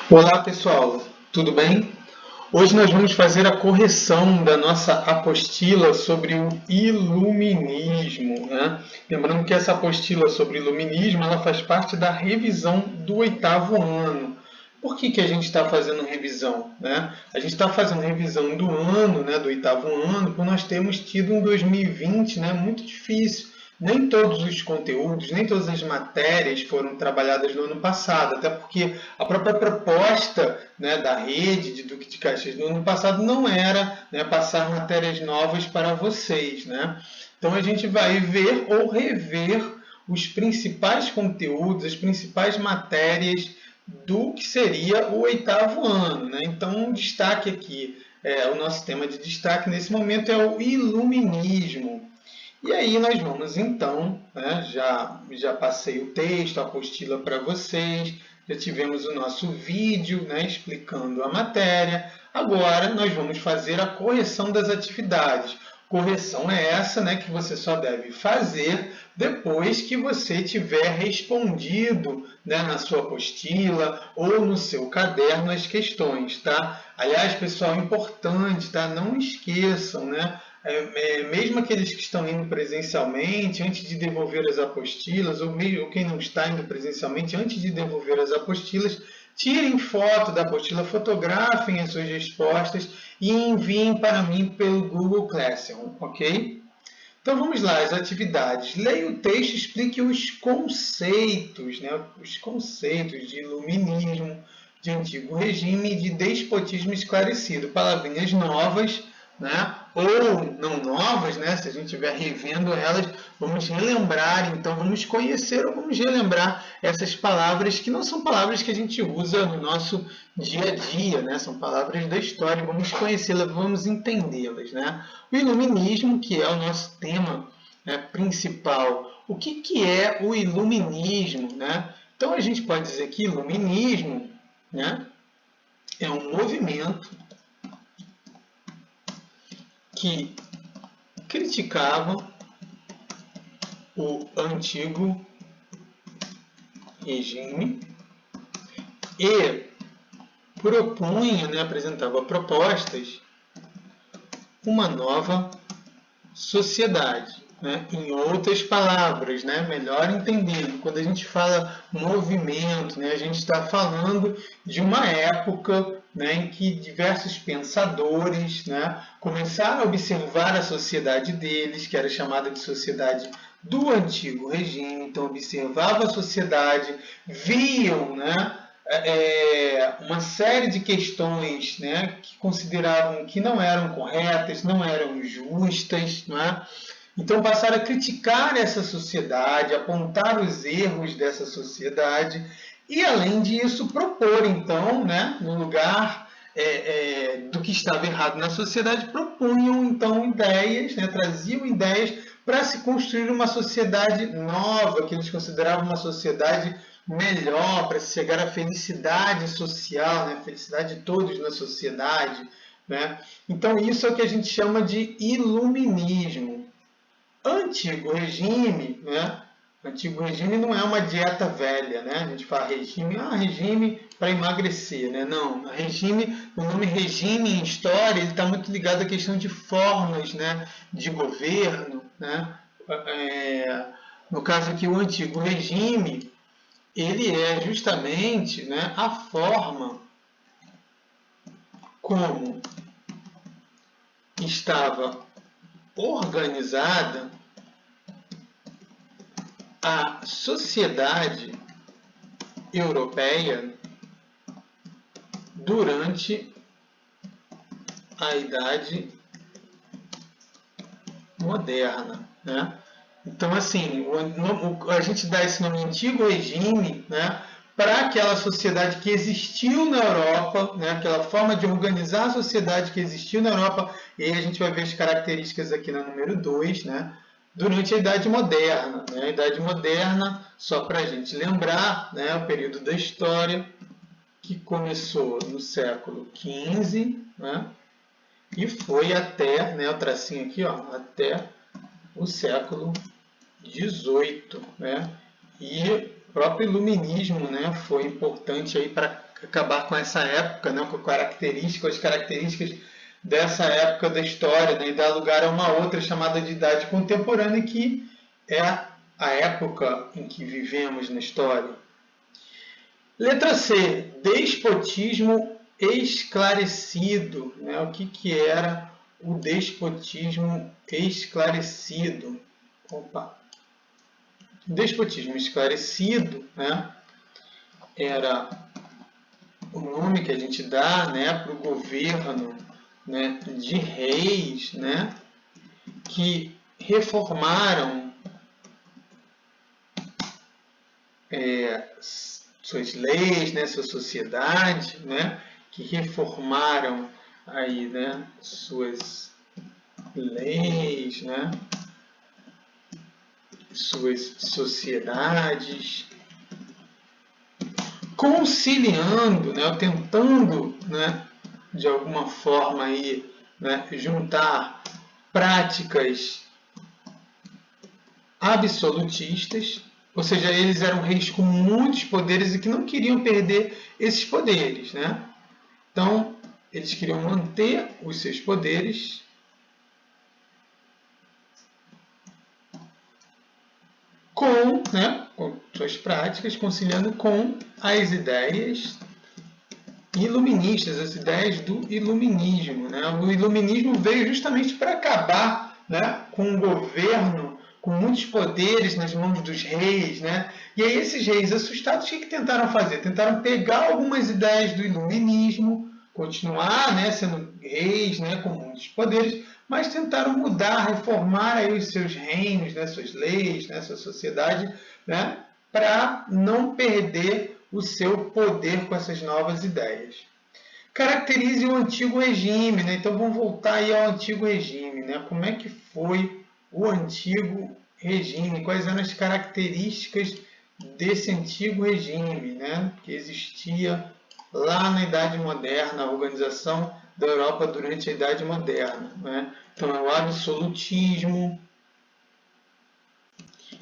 Olá pessoal, tudo bem? Hoje nós vamos fazer a correção da nossa apostila sobre o iluminismo, né? Lembrando que essa apostila sobre iluminismo ela faz parte da revisão do 8º ano. Por que a gente está fazendo revisão, né? A gente está fazendo revisão do ano, né, do 8º ano, porque nós temos tido um 2020, né, muito difícil. Nem todos os conteúdos, nem todas as matérias foram trabalhadas no ano passado, até porque a própria proposta, né, da rede de Duque de Caxias no ano passado não era, né, passar matérias novas para vocês, né? Então a gente vai ver ou rever os principais conteúdos, as principais matérias do que seria o 8º ano, né? Então, um destaque aqui, o nosso tema de destaque nesse momento é o iluminismo. E aí nós vamos então, né, já passei o texto, a apostila para vocês, já tivemos o nosso vídeo, né, explicando a matéria. Agora nós vamos fazer a correção das atividades. Correção é essa, né, que você só deve fazer depois que você tiver respondido, né, na sua apostila ou no seu caderno as questões, tá? Aliás, pessoal, importante, tá? Não esqueçam, né? Mesmo aqueles que estão indo presencialmente, antes de devolver as apostilas, ou mesmo quem não está indo presencialmente, antes de devolver as apostilas, tirem foto da apostila, fotografem as suas respostas e enviem para mim pelo Google Classroom, ok? Então vamos lá, as atividades. Leia o texto e explique os conceitos, né? Os conceitos de iluminismo, de antigo regime e de despotismo esclarecido. Palavrinhas novas, né? Ou não novas, né? Se a gente estiver revendo elas, vamos relembrar, então vamos conhecer ou vamos relembrar essas palavras que não são palavras que a gente usa no nosso dia a dia, né? São palavras da história, vamos conhecê-las, vamos entendê-las, né? O iluminismo, que é o nosso tema, né, principal. O que é o iluminismo, né? Então a gente pode dizer que iluminismo, né, é um movimento que criticava o antigo regime e propunha, né, apresentava propostas, uma nova sociedade. Né? Em outras palavras, né? Melhor entendendo, quando a gente fala movimento, né? A gente está falando de uma época, né, em que diversos pensadores, né, começaram a observar a sociedade deles, que era chamada de sociedade do antigo regime. Então, observava a sociedade, viam, né, uma série de questões, né, que consideravam que não eram corretas, não eram justas, não é? Então passaram a criticar essa sociedade, apontar os erros dessa sociedade e, além disso, propor, então, né, no lugar do que estava errado na sociedade, propunham, então, ideias, né, traziam ideias para se construir uma sociedade nova, que eles consideravam uma sociedade melhor, para chegar à felicidade social, né? Felicidade de todos na sociedade, né? Então, isso é o que a gente chama de iluminismo. Antigo regime, né? Antigo regime não é uma dieta velha, né? A gente fala regime, regime para emagrecer, né? Não, regime, o nome regime em história, ele está muito ligado à questão de formas, né? De governo, né? No caso aqui, o antigo regime, ele é justamente, né, a forma como estava organizada a sociedade europeia durante a Idade Moderna, né? Então, assim, a gente dá esse nome antigo regime, né, para aquela sociedade que existiu na Europa, né, aquela forma de organizar a sociedade que existiu na Europa, e aí a gente vai ver as características aqui no número 2, né, durante a Idade Moderna. Né? A Idade Moderna, só para a gente lembrar, né, o período da história que começou no século XV, né, e foi até, né, o tracinho aqui, ó, até o século XVIII, né? E o próprio iluminismo, né, foi importante aí para acabar com essa época, né, com as características dessa época da história, né, e dar lugar a uma outra chamada de idade contemporânea, que é a época em que vivemos na história. Letra C, despotismo esclarecido. Né? O que era o despotismo esclarecido? Opa! O despotismo esclarecido, né, era o nome que a gente dá, né, para o governo, né, de reis, né, que reformaram suas leis, né, sua sociedade, né, que reformaram aí, né, suas leis, né, suas sociedades, conciliando, né, tentando, né, de alguma forma aí, né, juntar práticas absolutistas, ou seja, eles eram reis com muitos poderes e que não queriam perder esses poderes, né? Então, eles queriam manter os seus poderes com suas práticas, conciliando com as ideias iluministas, as ideias do iluminismo, né? O iluminismo veio justamente para acabar, né, com um governo com muitos poderes nas mãos dos reis, né? E aí esses reis assustados, o que tentaram fazer? Tentaram pegar algumas ideias do iluminismo, continuar, né, sendo reis, né, com muitos poderes, mas tentaram mudar, reformar aí os seus reinos, né, suas leis, né, sua sociedade, né, para não perder o seu poder com essas novas ideias. Caracterize o antigo regime, né? Então vamos voltar aí ao antigo regime, né? Como é que foi o antigo regime? Quais eram as características desse antigo regime, né? Que existia lá na Idade Moderna, a organização da Europa durante a Idade Moderna, né? Então é o absolutismo,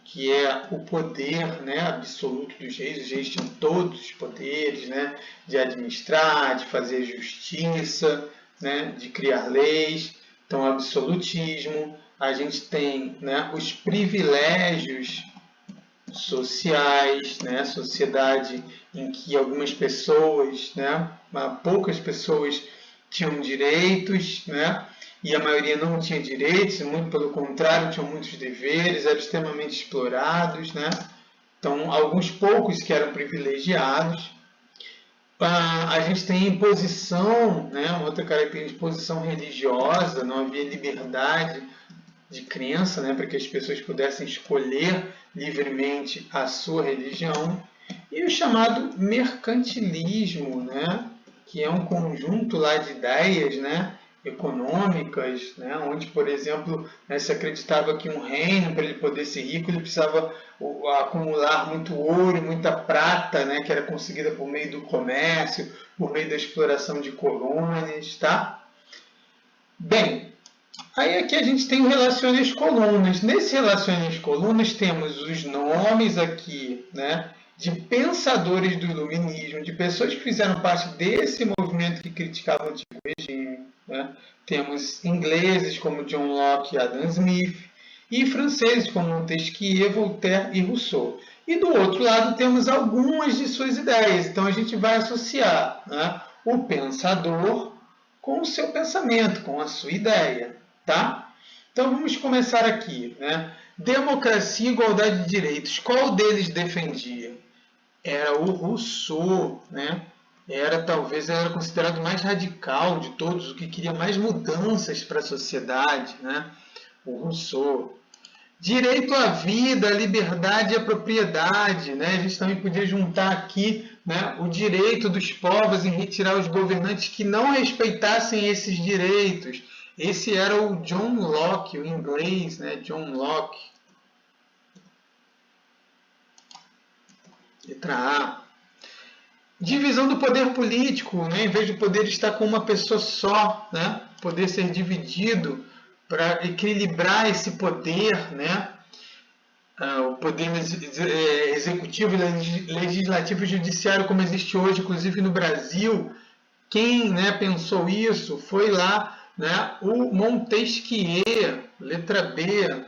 que é o poder, né, absoluto dos reis. Os reis tinham todos os poderes, né, de administrar, de fazer justiça, né, de criar leis. Então, absolutismo. A gente tem, né, os privilégios sociais, né, sociedade em que algumas pessoas, né, poucas pessoas tinham direitos, né, e a maioria não tinha direitos, muito pelo contrário, tinham muitos deveres, eram extremamente explorados, né? Então, alguns poucos que eram privilegiados. A gente tem imposição, né? Outra característica, imposição religiosa, não havia liberdade de crença, né? Para que as pessoas pudessem escolher livremente a sua religião. E o chamado mercantilismo, né? Que é um conjunto lá de ideias, né, econômicas, né, onde, por exemplo, né, se acreditava que um reino, para ele poder ser rico, ele precisava acumular muito ouro e muita prata, né, que era conseguida por meio do comércio, por meio da exploração de colônias, tá? Bem, aí aqui a gente tem o Relacione as Colunas. Nesse Relacione as Colunas temos os nomes aqui, né, de pensadores do iluminismo, de pessoas que fizeram parte desse movimento que criticava o antigo regime. Né? Temos ingleses como John Locke e Adam Smith, e franceses como Montesquieu, Voltaire e Rousseau. E do outro lado temos algumas de suas ideias. Então a gente vai associar, né, o pensador com o seu pensamento, com a sua ideia. Tá? Então vamos começar aqui. Né? Democracia e igualdade de direitos. Qual deles defendia? Era o Rousseau, né? Talvez era considerado o mais radical de todos, o que queria mais mudanças para a sociedade, né? O Rousseau. Direito à vida, à liberdade e à propriedade, né? A gente também podia juntar aqui, né, o direito dos povos em retirar os governantes que não respeitassem esses direitos. Esse era o John Locke, o inglês, né? John Locke. Letra A. Divisão do poder político, né? Em vez de o poder estar com uma pessoa só, né? Poder ser dividido para equilibrar esse poder, né? o poder executivo, legislativo e judiciário como existe hoje, inclusive no Brasil. Quem, né, pensou isso foi lá, né, o Montesquieu, letra B,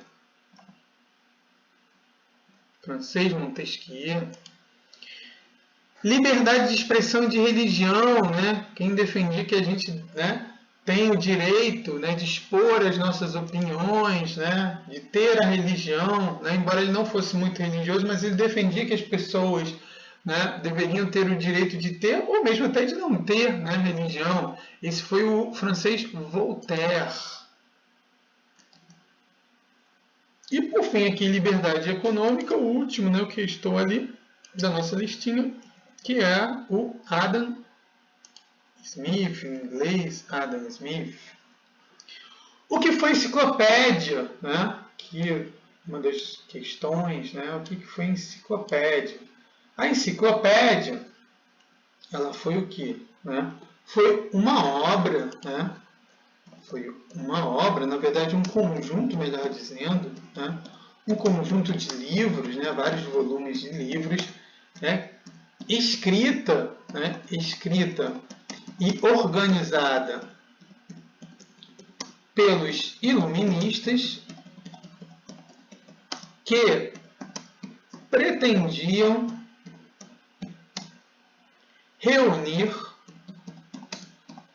francês Montesquieu. Liberdade de expressão e de religião, né? Quem defendia que a gente, né, tem o direito, né, de expor as nossas opiniões, né, de ter a religião, né, embora ele não fosse muito religioso, mas ele defendia que as pessoas, né, deveriam ter o direito de ter, ou mesmo até de não ter, né, religião. Esse foi o francês Voltaire. E por fim aqui, liberdade econômica, o último, né, o que estou ali da nossa listinha, que é o Adam Smith, em inglês, Adam Smith. O que foi enciclopédia, né? Que uma das questões, né? O que foi enciclopédia? A enciclopédia, ela foi o quê? Né? Foi uma obra, né? Foi uma obra, na verdade um conjunto, melhor dizendo, né? Um conjunto de livros, né? Vários volumes de livros, né? Escrita, né? Escrita e organizada pelos iluministas que pretendiam reunir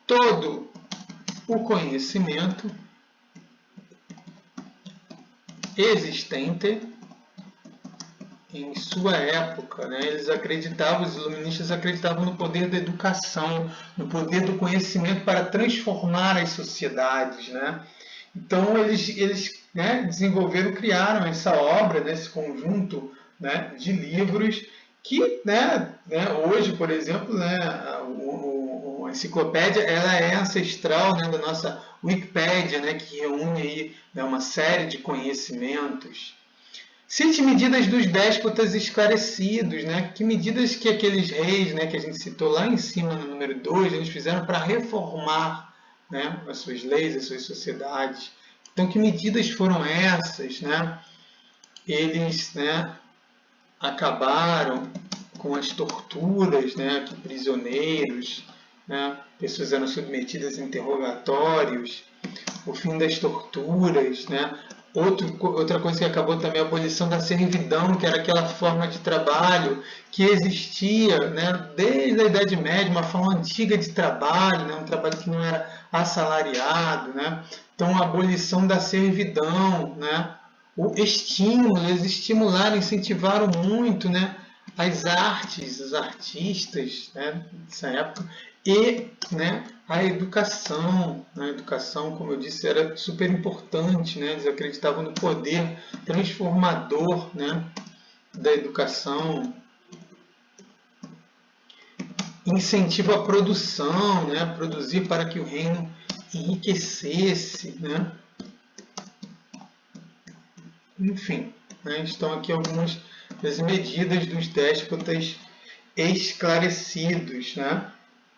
todo o conhecimento existente em sua época, né? Eles acreditavam, os iluministas acreditavam no poder da educação, no poder do conhecimento para transformar as sociedades, né? Então eles né, desenvolveram, criaram essa obra, né, esse conjunto, né, de livros que, né, hoje, por exemplo, né, a enciclopédia ela é ancestral, né, da nossa Wikipédia, né, que reúne aí, né, uma série de conhecimentos. Cite medidas dos déspotas esclarecidos, né? Que medidas que aqueles reis, né, que a gente citou lá em cima no número 2, eles fizeram para reformar, né, as suas leis, as suas sociedades. Então, que medidas foram essas, né? Eles, né, acabaram com as torturas, né, que prisioneiros, né, pessoas eram submetidas a interrogatórios, o fim das torturas, né? Outra coisa que acabou também é a abolição da servidão, que era aquela forma de trabalho que existia, né, desde a Idade Média, uma forma antiga de trabalho, né, um trabalho que não era assalariado, né? Então, a abolição da servidão, né? O estímulo, eles estimularam, incentivaram muito, né, as artes, os artistas, né, dessa época, e, né, a educação. A educação, como eu disse, era super importante, né, eles acreditavam no poder transformador, né, da educação. Incentivo à produção, né, produzir para que o reino enriquecesse, né. Enfim, né, estão aqui algumas das medidas dos déspotas esclarecidos, né?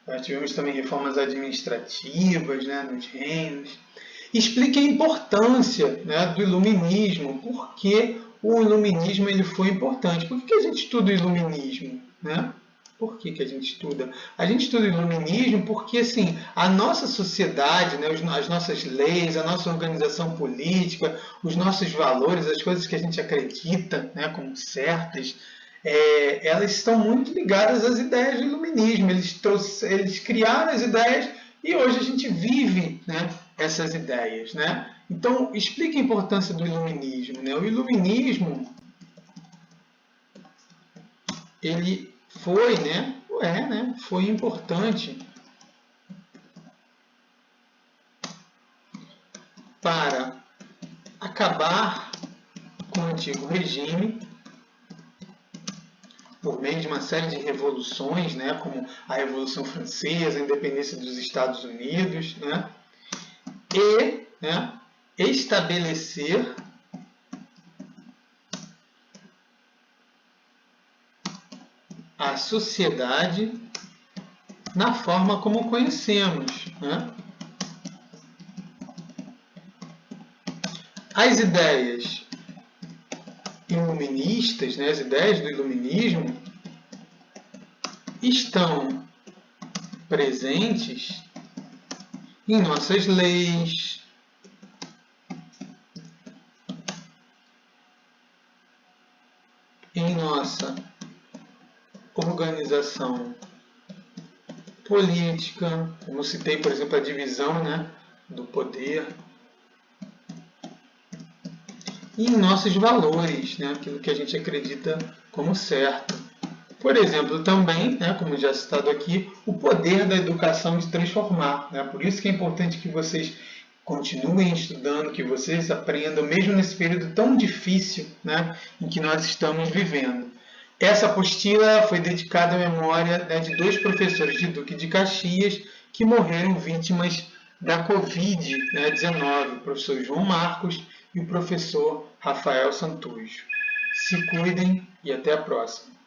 Nós tivemos também reformas administrativas, né, nos reinos. Explique a importância, né, do iluminismo. Por que o iluminismo ele foi importante? Por que a gente estuda o iluminismo, né? Por que a gente estuda? A gente estuda o iluminismo porque assim, a nossa sociedade, né, as nossas leis, a nossa organização política, os nossos valores, as coisas que a gente acredita, né, como certas, elas estão muito ligadas às ideias do iluminismo. Eles criaram as ideias e hoje a gente vive, né, essas ideias, né? Então, explica a importância do iluminismo, né? O iluminismo, ele foi, né? Foi importante para acabar com o antigo regime por meio de uma série de revoluções, né, como a Revolução Francesa, a independência dos Estados Unidos, né, e, né, estabelecer a sociedade na forma como conhecemos, né? As ideias iluministas, né, as ideias do iluminismo, estão presentes em nossas leis, em nossa organização política, como citei, por exemplo, a divisão, né, do poder, e em nossos valores, né, aquilo que a gente acredita como certo. Por exemplo, também, né, como já citado aqui, o poder da educação de transformar. Né? Por isso que é importante que vocês continuem estudando, que vocês aprendam, mesmo nesse período tão difícil, né, em que nós estamos vivendo. Essa apostila foi dedicada à memória, né, de 2 professores de Duque de Caxias que morreram vítimas da Covid-19, o professor João Marcos e o professor Rafael Santujo. Se cuidem e até a próxima.